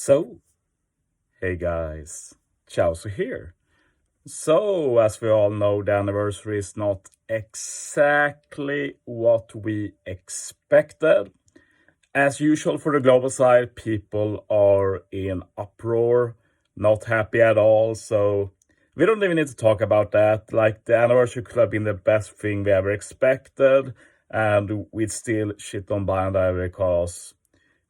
So, hey guys, Chauzu here. So, as we all know, the anniversary is not exactly what we expected. As usual for the global side, people are in uproar, not happy at all. So, we don't even need to talk about that. Like, the anniversary could have been the best thing we ever expected, and we'd still shit on Bandai because,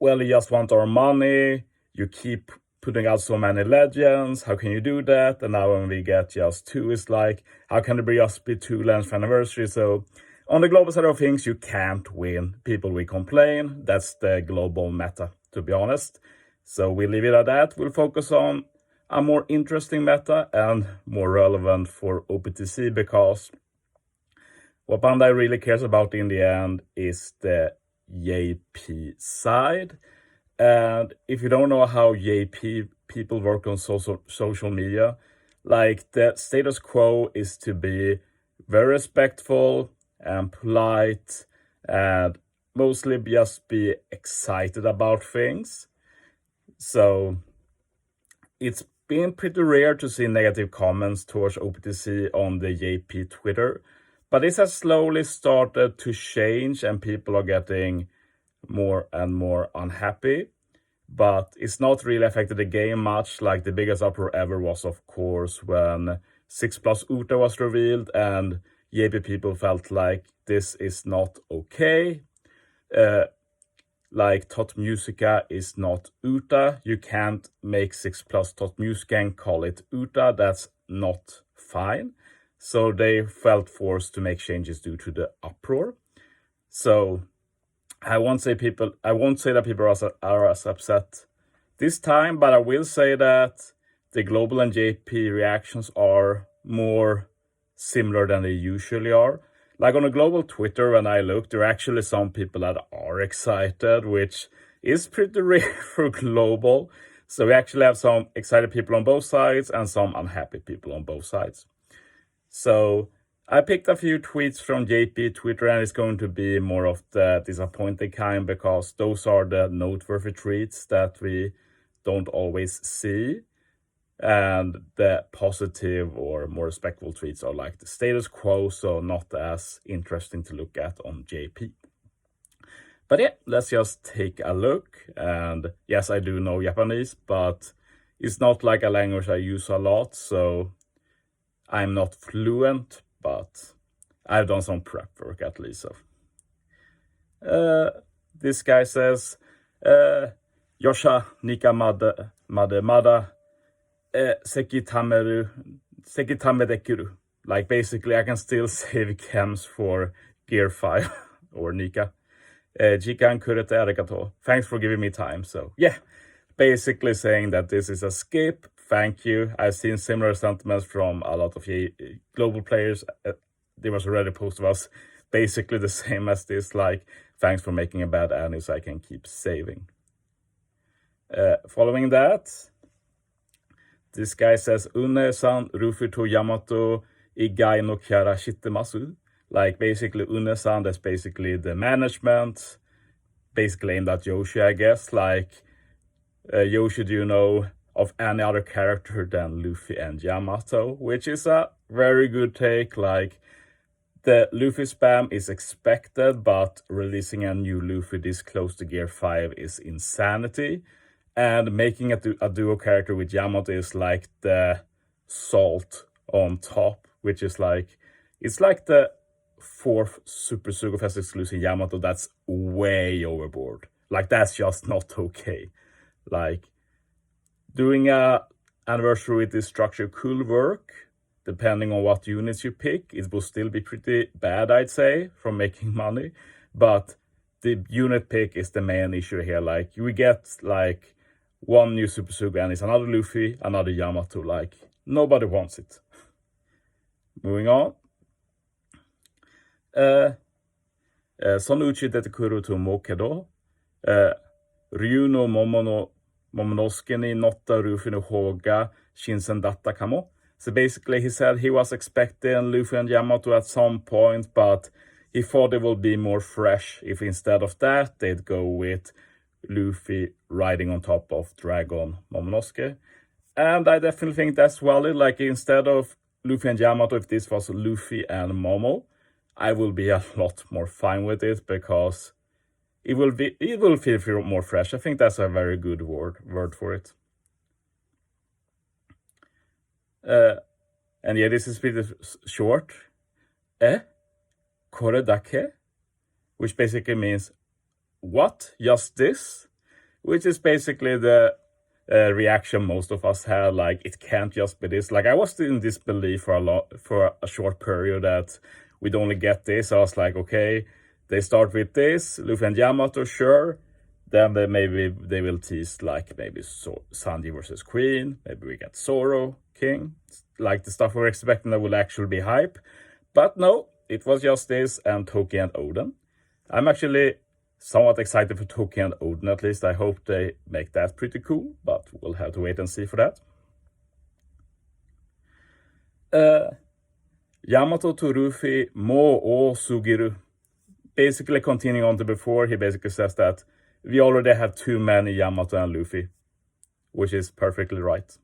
well, you just want our money. You keep putting out so many legends. How can you do that? And now when we get just two, it's like, how can there just be two legends for anniversary? So on the global side of things, you can't win. People will complain. That's the global meta, to be honest. So we leave it at that. We'll focus on a more interesting meta and more relevant for OPTC, because what Bandai really cares about in the end is the JP side. And if you don't know how JP people work on social media, like, the status quo is to be very respectful and polite and mostly just be excited about things. So it's been pretty rare to see negative comments towards OPTC on the JP Twitter, but this has slowly started to change and people are getting more and more unhappy. But it's not really affected the game much. Like, the biggest uproar ever was, of course, when 6+ Uta was revealed and JP people felt like this is not okay. Like, Tot Musica is not Uta. You can't make 6+ Tot Musica and call it Uta. That's not fine. So they felt forced to make changes due to the uproar. So I won't say that people are as upset this time, but I will say that the global and JP reactions are more similar than they usually are. Like, on a global Twitter, when I look, there are actually some people that are excited, which is pretty rare for global. So we actually have some excited people on both sides and some unhappy people on both sides. So I picked a few tweets from JP Twitter, and it's going to be more of the disappointing kind, because those are the noteworthy tweets that we don't always see. And the positive or more respectful tweets are like the status quo, so not as interesting to look at on JP. But yeah, let's just take a look. And yes, I do know Japanese, but it's not like a language I use a lot, so I'm not fluent, but I've done some prep work at least. So this guy says, Yosha Nika Mada Sekitame Dekuru. Like, basically, I can still save chems for Gear 5 or Nika. Jikan kurete arigato. Thanks for giving me time. So yeah, basically saying that this is a skip. Thank you. I've seen similar sentiments from a lot of global players. They was already posted us basically the same as this, like, thanks for making a bad anime so I can keep saving. Following that, this guy says, Une-san Rufu to Yamato Igai no Kyara Shitemasu. Like, basically, Une-san, that's basically the management, basically aimed at Yoshi, I guess. Like, Yoshi, do you know of any other character than Luffy and Yamato? Which is a very good take. Like, the Luffy spam is expected, but releasing a new Luffy this close to Gear 5 is insanity. And making a duo character with Yamato is like the salt on top, which is like, it's like the 4th Super Sugo Fest exclusive Yamato that's way overboard. Like, that's just not okay. Like, doing a anniversary with this structure could work, depending on what units you pick. It will still be pretty bad, I'd say, from making money. But the unit pick is the main issue here. Like, we get like one new Super Sugo and it's another Luffy, another Yamato. Like, nobody wants it. Moving on. Sonuchi detekuru to mokedo. Ryu no Momonosuke ni notta Luffy no hoga shinsen datta kamo. So basically, he said he was expecting Luffy and Yamato at some point, but he thought it would be more fresh if instead of that, they'd go with Luffy riding on top of Dragon Momonosuke. And I definitely think that's valid. Like, instead of Luffy and Yamato, if this was Luffy and Momo, I will be a lot more fine with it, because it will feel more fresh. I think that's a very good word for it. And yeah, this is pretty short. Kore dake? Which basically means, what? Just this? Which is basically the reaction most of us had, like, it can't just be this. Like, I was in disbelief for a short period that we'd only get this. I was like, okay, they start with this, Luffy and Yamato, sure. Then they will tease, like, maybe Sanji versus Queen. Maybe we get Zoro, King. Like, the stuff we're expecting that will actually be hype. But no, it was just this and Toki and Oden. I'm actually somewhat excited for Toki and Oden, at least. I hope they make that pretty cool, but we'll have to wait and see for that. Yamato to Luffy, Mo o Sugiru. Basically continuing on to before, he basically says that we already have too many Yamato and Luffy, which is perfectly right.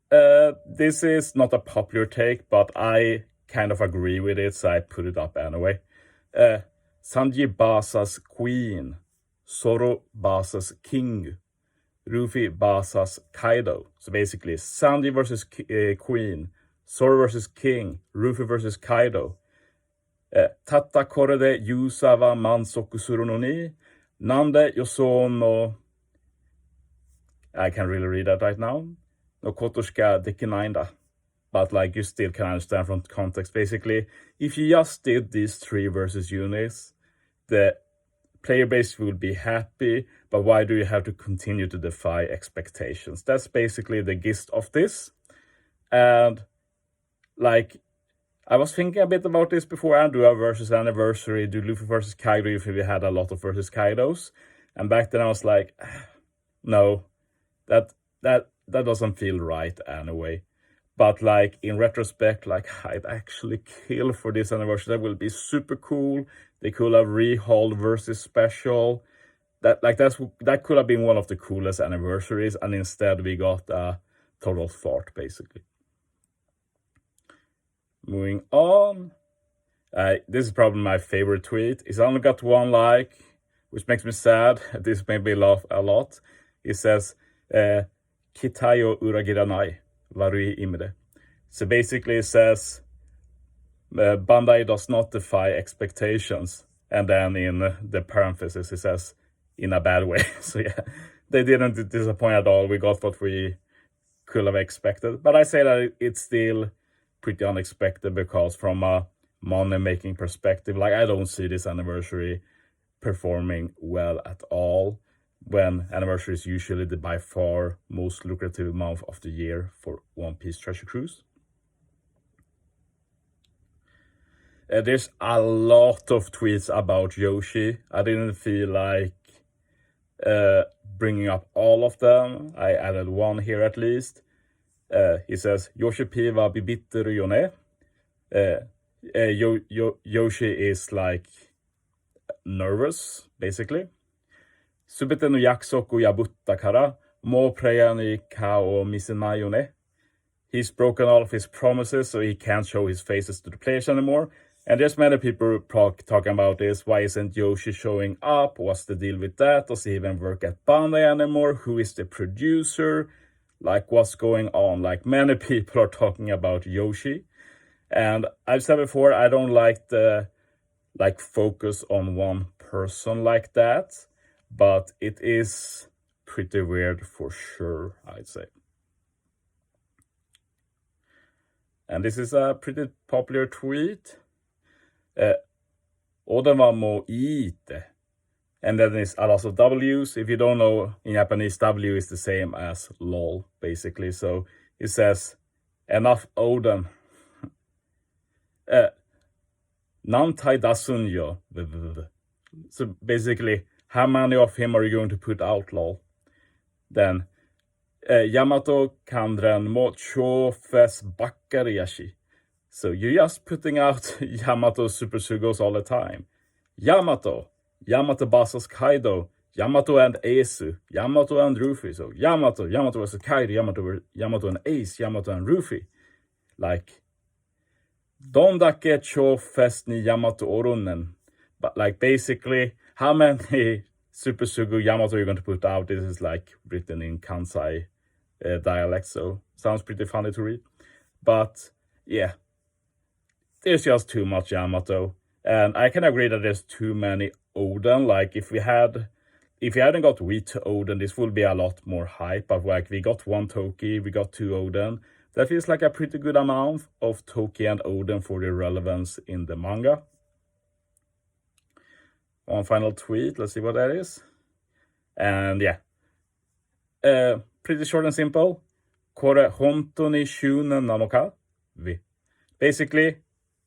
This is not a popular take, but I kind of agree with it, so I put it up anyway. Sanji versus Queen, Zoro versus King, Luffy versus Kaido. So basically, Sanji versus Queen, Zoro versus King, Luffy versus Kaido. Tatta kore de yusa wa mansoku suru no ni, nande yoso no... I can't really read that right now. No koto shika dekinainda. But like, you still can understand from context. Basically, if you just did these 3 versus units, the player base will be happy, but why do you have to continue to defy expectations? That's basically the gist of this. And like, I was thinking a bit about this before, and do a versus anniversary, do Luffy versus Kaido if we had a lot of versus Kaidos. And back then I was like, no, that doesn't feel right anyway. But like, in retrospect, like, I'd actually kill for this anniversary. That will be super cool. They could have rehauled versus special. That could have been one of the coolest anniversaries, and instead we got a total fart, basically. Moving on. This is probably my favorite tweet. It's only got 1 like, which makes me sad. This made me laugh a lot. It says, Kitai o uragiranai. Warui imide. So basically it says, Bandai does not defy expectations. And then in the parenthesis it says, in a bad way. So yeah, they didn't disappoint at all. We got what we could have expected. But I say that it's still pretty unexpected, because from a money-making perspective, like, I don't see this anniversary performing well at all, when anniversary is usually the by far most lucrative month of the year for One Piece Treasure Cruise. There's a lot of tweets about Yoshi. I didn't feel like bringing up all of them. I added 1 here at least. He says, Yoshi P wa bibitteru yo ne. Yoshi is like nervous, basically. Subete no yakusoku yabutta kara, mo player ni ka o misenai yo ne. He's broken all of his promises, so he can't show his faces to the players anymore. And there's many people talking about this. Why isn't Yoshi showing up? What's the deal with that? Does he even work at Bandai anymore? Who is the producer? Like, what's going on? Like, many people are talking about Yoshi. And I've said before, I don't like the focus on one person like that. But it is pretty weird for sure, I'd say. And this is a pretty popular tweet. Oden wa mo iite. And then there's a lot of W's. If you don't know, in Japanese, W is the same as lol, basically. So it says, enough Oden. Nantai dasun yo. So basically, how many of him are you going to put out, lol? Then, Yamato kandren mo chofes bakkariyashi. So you're just putting out Yamato Super Sugos all the time. Yamato, Yamato vs Kaido, Yamato and Ace, Yamato and Ruffy. So Yamato versus Kaido, Yamato and Ace, Yamato and Ruffy. Like, どんだけ超フェスにヤマトおるねん. But like basically, how many Super Sugu Yamato you're going to put out? This is like written in Kansai dialect, so sounds pretty funny to read. But yeah, there's just too much Yamato. And I can agree that there's too many Oden. Like if we hadn't got Wheat to Oden, this would be a lot more hype. But like we got one Toki, we got two Oden. That feels like a pretty good amount of Toki and Oden for the relevance in the manga. One final tweet, let's see what that is. And yeah, pretty short and simple. これ本当に周年なのか? Basically,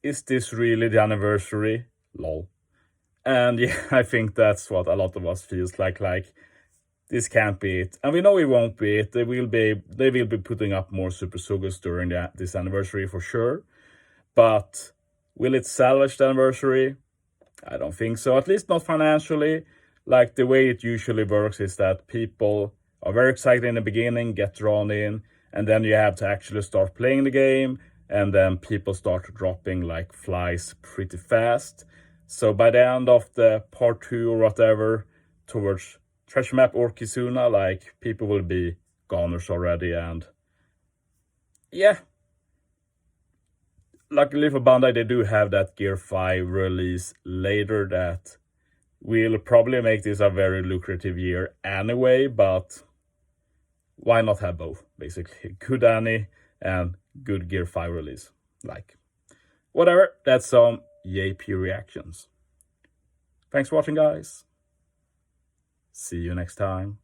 is this really the anniversary? Lol. And yeah, I think that's what a lot of us feels like this can't be it. And we know it won't be it. They will be putting up more Super Sugus during this anniversary for sure. But will it salvage the anniversary? I don't think so, at least not financially. Like the way it usually works is that people are very excited in the beginning, get drawn in, and then you have to actually start playing the game, and then people start dropping like flies pretty fast. So by the end of the part 2 or whatever, towards Treasure Map or Kizuna, like people will be goners already, and yeah. Luckily for Bandai, they do have that Gear 5 release later that will probably make this a very lucrative year anyway, but why not have both, basically? Good Annie and good Gear 5 release. Like, whatever, that's some YAP reactions. Thanks for watching, guys. See you next time.